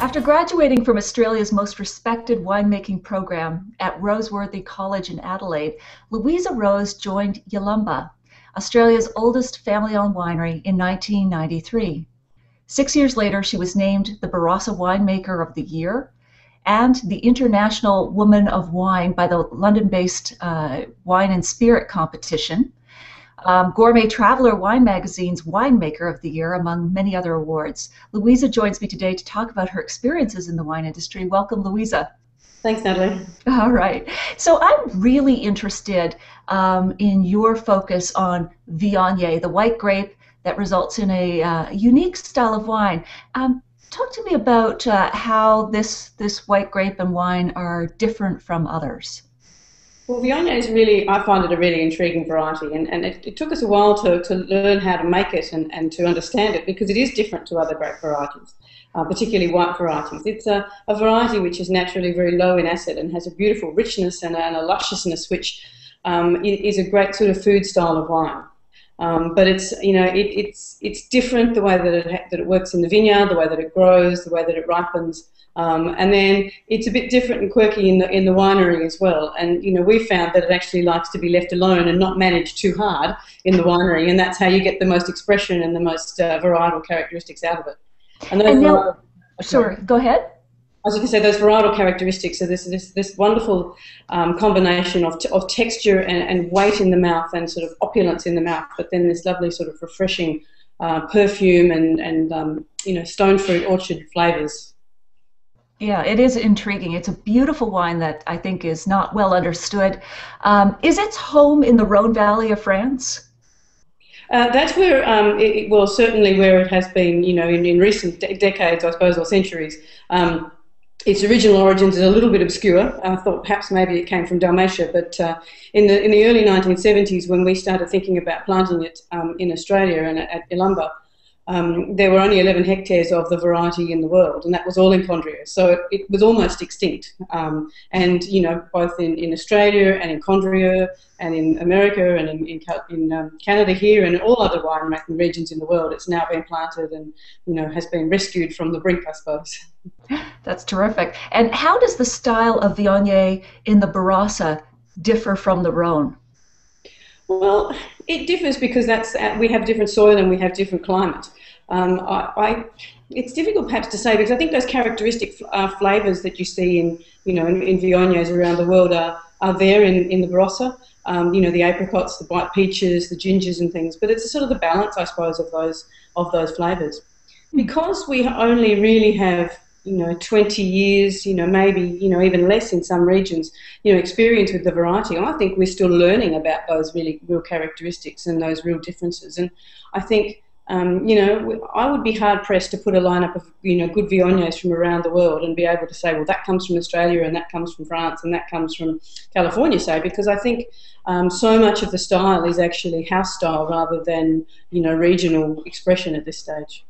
After graduating from Australia's most respected winemaking program at Roseworthy College in Adelaide, Louisa Rose joined Yalumba, Australia's oldest family-owned winery, in 1993. 6 years later, she was named the Barossa Winemaker of the Year and the International Woman of Wine by the London-based Wine and Spirit competition, Gourmet Traveler Wine Magazine's Winemaker of the Year, among many other awards. Louisa joins me today to talk about her experiences in the wine industry. Welcome, Louisa. Thanks, Natalie. All right. So I'm really interested in your focus on Viognier, the white grape that results in a unique style of wine. Talk to me about how this white grape and wine are different from others. Well, Viognier is really, I find it a really intriguing variety, and it took us a while to learn how to make it and to understand it, because it is different to other grape varieties, particularly white varieties. It's a variety which is naturally very low in acid and has a beautiful richness and a lusciousness which is a great sort of food style of wine. But it's different the way that it works in the vineyard, the way that it grows, the way that it ripens. And then it's a bit different and quirky in the winery as well. And we found that it actually likes to be left alone and not managed too hard in the winery, and that's how you get the most expression and the most varietal characteristics out of it. Sorry, go ahead. I was going to say those varietal characteristics are this wonderful combination of texture and weight in the mouth and sort of opulence in the mouth, but then this lovely sort of refreshing perfume and stone fruit orchard flavours. Yeah, it is intriguing. It's a beautiful wine that I think is not well understood. Is its home in the Rhone Valley of France? That's where, well, certainly where it has been, in recent decades, I suppose, or centuries. Its original origins are a little bit obscure. I thought perhaps maybe it came from Dalmatia, but in the early 1970s, when we started thinking about planting it in Australia and at Yalumba, there were only 11 hectares of the variety in the world, and that was all in Condrieu. So it was almost extinct. And, both in Australia and in Condrieu and in America and in Canada here and all other winemaking regions in the world, it's now been planted and, has been rescued from the brink, I suppose. That's terrific. And how does the style of Viognier in the Barossa differ from the Rhone? Well, it differs because we have different soil and we have different climate. It's difficult perhaps to say, because I think those characteristic flavours that you see in Viogniers around the world are there in the Barossa. The apricots, the white peaches, the gingers and things. But it's sort of the balance, I suppose, of those flavours. Because we only really have 20 years, maybe, even less in some regions, experience with the variety. I think we're still learning about those real characteristics and those real differences. And I think, I would be hard pressed to put a lineup of, good Viogniers from around the world and be able to say, well, that comes from Australia and that comes from France and that comes from California, say, because I think so much of the style is actually house style rather than, regional expression at this stage.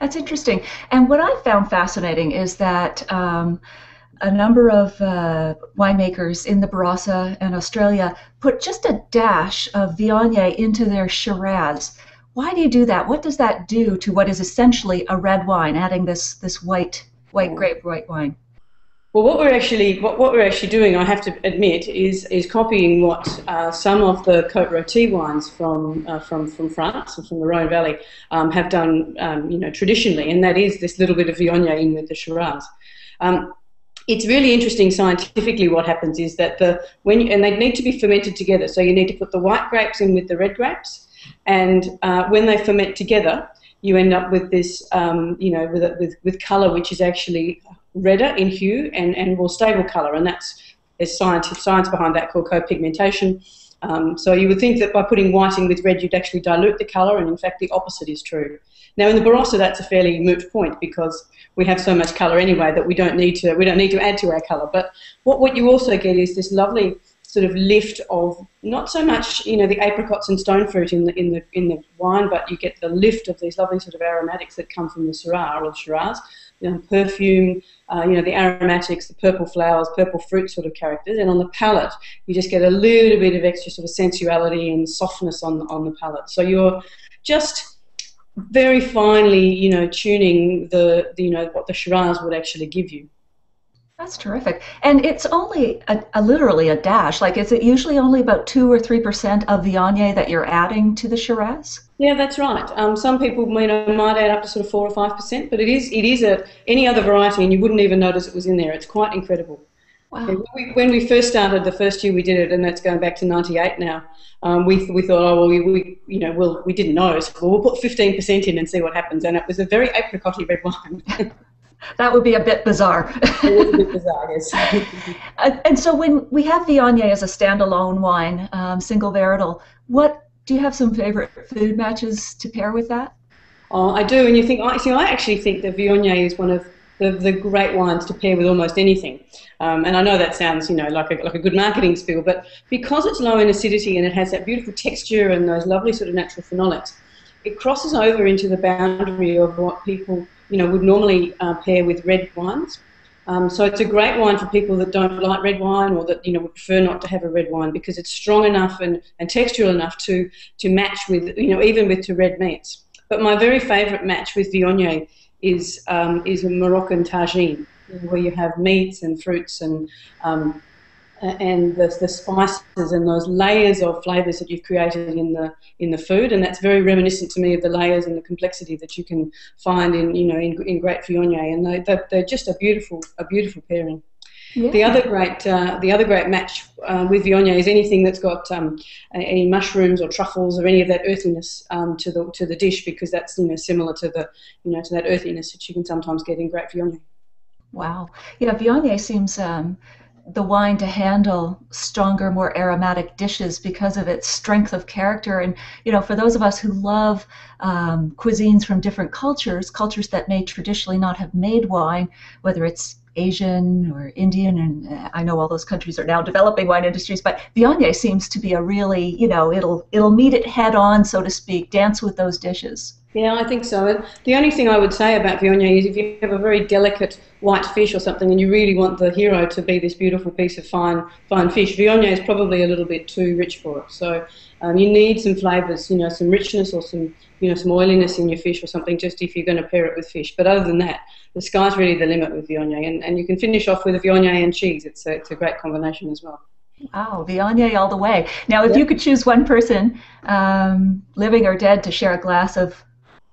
That's interesting. And what I found fascinating is that a number of winemakers in the Barossa and Australia put just a dash of Viognier into their Shiraz. Why do you do that? What does that do to what is essentially a red wine, adding this white grape white wine? Well, what we're actually doing, I have to admit, is copying what some of the Côte Rôtie wines from France and from the Rhone Valley have done, traditionally, and that is this little bit of Viognier in with the Shiraz. It's really interesting scientifically. What happens is that and they need to be fermented together. So you need to put the white grapes in with the red grapes, and when they ferment together, you end up with this, with colour which is actually redder in hue and more stable colour, and there's science behind that called co-pigmentation. So you would think that by putting white in with red, you'd actually dilute the colour, and in fact the opposite is true. Now in the Barossa, that's a fairly moot point because we have so much colour anyway that we don't need to add to our colour. But what you also get is this lovely sort of lift of not so much the apricots and stone fruit in the wine, but you get the lift of these lovely sort of aromatics that come from the Syrah or Shiraz. Perfume, the aromatics, the purple flowers, purple fruit sort of characters, and on the palate you just get a little bit of extra sort of sensuality and softness on the palate. So you're just very finely, tuning what the Shiraz would actually give you. That's terrific. And it's only literally a dash. Like, is it usually only about 2 or 3% of Viognier that you're adding to the Shiraz? Yeah, that's right. Some people might add up to sort of 4 or 5%, but it is any other variety, and you wouldn't even notice it was in there. It's quite incredible. Yeah, Wow. when we first started, the first year we did it, and that's going back to '98 now. We thought, oh well, we didn't know, so we'll put 15% in and see what happens. And it was a very apricotty red wine. That would be a bit bizarre. It was a bit bizarre, yes. And so when we have Viognier as a standalone wine, single varietal, do you have some favorite food matches to pair with that? Oh, I do, and I actually think that Viognier is one of the great wines to pair with almost anything. And I know that sounds, like a good marketing spiel, but because it's low in acidity and it has that beautiful texture and those lovely sort of natural phenolics, it crosses over into the boundary of what people, would normally pair with red wines. So it's a great wine for people that don't like red wine or that, would prefer not to have a red wine, because it's strong enough and textural enough to match with, even with to red meats. But my very favourite match with Viognier is a Moroccan tagine, where you have meats and fruits and the spices and those layers of flavours that you've created in the food, and that's very reminiscent to me of the layers and the complexity that you can find in great Viognier, and they're just a beautiful pairing. Yeah. The other great match with Viognier is anything that's got any mushrooms or truffles or any of that earthiness to the dish, because that's similar to to that earthiness that you can sometimes get in great Viognier. Wow. Yeah, Viognier seems the wine to handle stronger, more aromatic dishes because of its strength of character. And, for those of us who love cuisines from different cultures that may traditionally not have made wine, whether it's Asian or Indian, and I know all those countries are now developing wine industries, but Viognier seems to be a really, it'll meet it head on, so to speak, dance with those dishes. Yeah, I think so. And the only thing I would say about Viognier is if you have a very delicate white fish or something and you really want the hero to be this beautiful piece of fine fish, Viognier is probably a little bit too rich for it. So you need some flavours, some richness or some oiliness in your fish or something, just if you're going to pair it with fish. But other than that, the sky's really the limit with Viognier. And you can finish off with a Viognier and cheese. It's a great combination as well. Wow, Viognier all the way. Now, if you could choose one person, living or dead, to share a glass of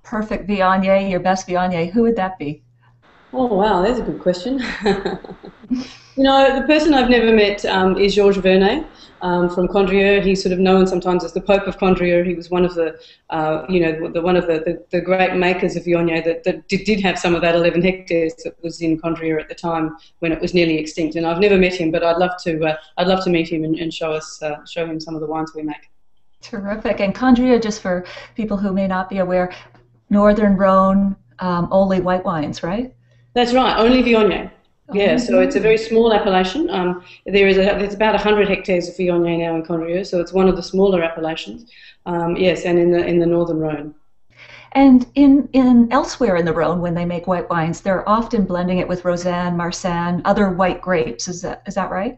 perfect Viognier, your best Viognier, who would that be? Oh, wow, that's a good question. The person I've never met is Georges Vernet from Condrieu. He's sort of known sometimes as the Pope of Condrieu. He was one of the great makers of Viognier that did have some of that 11 hectares that was in Condrieu at the time when it was nearly extinct. And I've never met him, but I'd love to meet him and show him some of the wines we make. Terrific. And Condrieu, just for people who may not be aware, Northern Rhone, only white wines, right? That's right, only Viognier. Yeah, so it's a very small appellation. There's about 100 hectares of Viognier now in Condrieu, so it's one of the smaller appellations. Yes, and in the Northern Rhone. And in elsewhere in the Rhone, when they make white wines, they're often blending it with Rosanne, Marsanne, other white grapes. Is that right?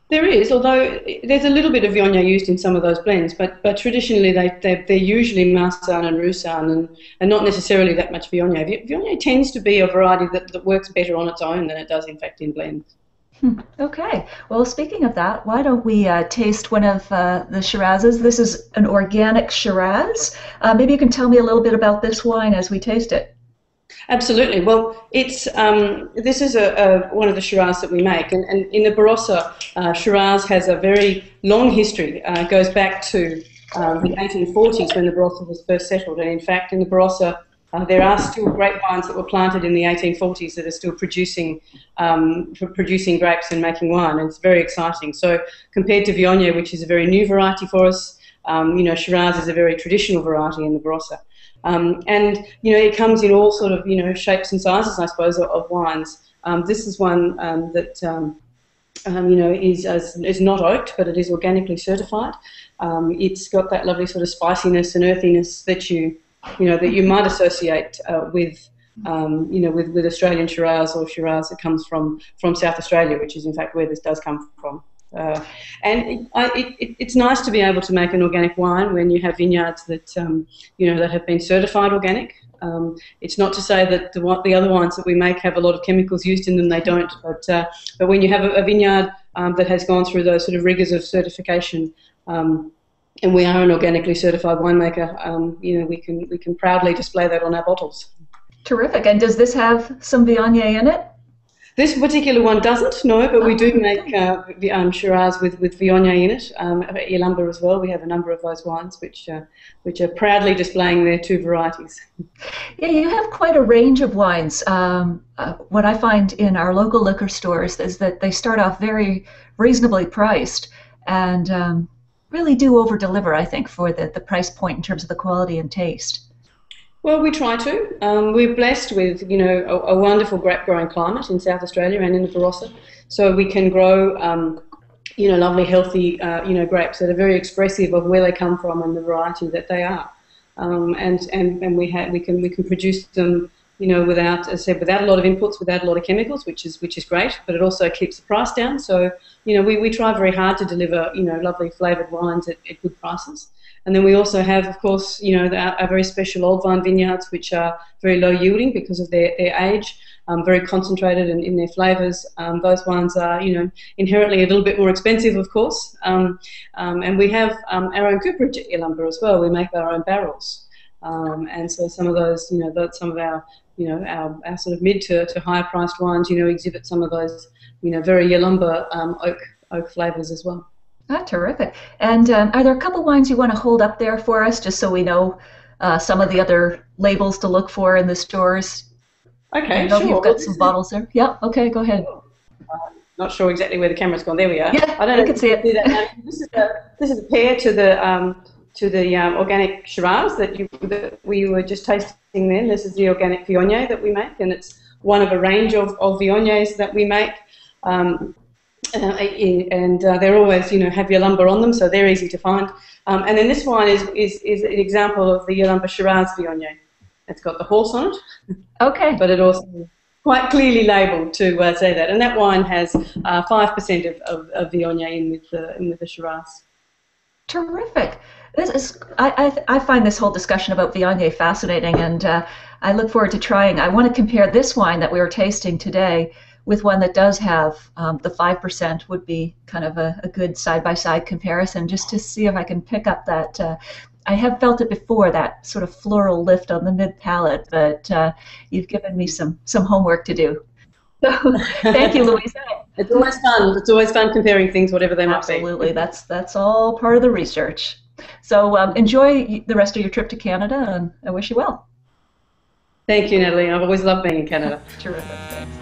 There is, although there's a little bit of Viognier used in some of those blends, but traditionally they're usually Marsanne and Roussanne and not necessarily that much Viognier. Viognier tends to be a variety that works better on its own than it does, in fact, in blends. Okay. Well, speaking of that, why don't we taste one of the Shirazes? This is an organic Shiraz. Maybe you can tell me a little bit about this wine as we taste it. Absolutely. Well, this is one of the Shiraz that we make, and in the Barossa, Shiraz has a very long history. It goes back to the 1840s when the Barossa was first settled, and in fact, in the Barossa, there are still grapevines that were planted in the 1840s that are still producing grapes and making wine, and it's very exciting. So compared to Viognier, which is a very new variety for us, Shiraz is a very traditional variety in the Barossa. And it comes in all sort of shapes and sizes, I suppose, of wines. This is one that is not oaked, but it is organically certified. It's got that lovely sort of spiciness and earthiness that you might associate with Australian Shiraz or Shiraz that comes from South Australia, which is in fact where this does come from. It's nice to be able to make an organic wine when you have vineyards that that have been certified organic. It's not to say that the other wines that we make have a lot of chemicals used in them. They don't. But when you have a vineyard that has gone through those sort of rigors of certification, and we are an organically certified winemaker, we can proudly display that on our bottles. Terrific. And does this have some Viognier in it? This particular one doesn't, no, but we do make Shiraz with Viognier in it. At Yalumba as well, we have a number of those wines which are proudly displaying their two varieties. Yeah, you have quite a range of wines. What I find in our local liquor stores is that they start off very reasonably priced and really do over-deliver, I think, for the price point in terms of the quality and taste. Well, we try to. We're blessed with, a wonderful grape-growing climate in South Australia and in the Barossa, so we can grow, lovely, healthy, grapes that are very expressive of where they come from and the variety that they are, and we can produce them, without, as I said, without a lot of inputs, without a lot of chemicals, which is great, but it also keeps the price down. So, we try very hard to deliver, lovely flavoured wines at good prices. And then we also have, of course, our very special old vine vineyards, which are very low yielding because of their age, very concentrated in their flavours. Those wines are, inherently a little bit more expensive, of course. And we have our own cooperage at Yalumba as well. We make our own barrels, and so some of those, some of our, our sort of mid to higher priced wines, exhibit some of those, very Yalumba oak flavours as well. Ah, terrific. And are there a couple wines you want to hold up there for us, just so we know some of the other labels to look for in the stores? Okay, I know sure. You've got some bottles there. Yeah, okay, go ahead. Not sure exactly where the camera's gone. There we are. Yeah, I don't know I can see it. This is a pair to the organic Shiraz that we were just tasting then. This is the organic Viognier that we make, and it's one of a range of Viogniers that we make. And they're always, have Yalumba on them, so they're easy to find. And then this wine is an example of the Yalumba Shiraz Viognier. It's got the horse on it. Okay. But it also quite clearly labelled to say that. And that wine has 5% of Viognier in with the Shiraz. Terrific. I find this whole discussion about Viognier fascinating, and I look forward to trying. I want to compare this wine that we were tasting today with one that does have the 5%. Would be kind of a good side-by-side comparison, just to see if I can pick up that. I have felt it before, that sort of floral lift on the mid-palate, but you've given me some homework to do. So thank you, Louisa. It's always fun. It's always fun comparing things, whatever they might be. Absolutely. That's all part of the research. So enjoy the rest of your trip to Canada, and I wish you well. Thank you, Natalie. I've always loved being in Canada. Terrific. Thanks.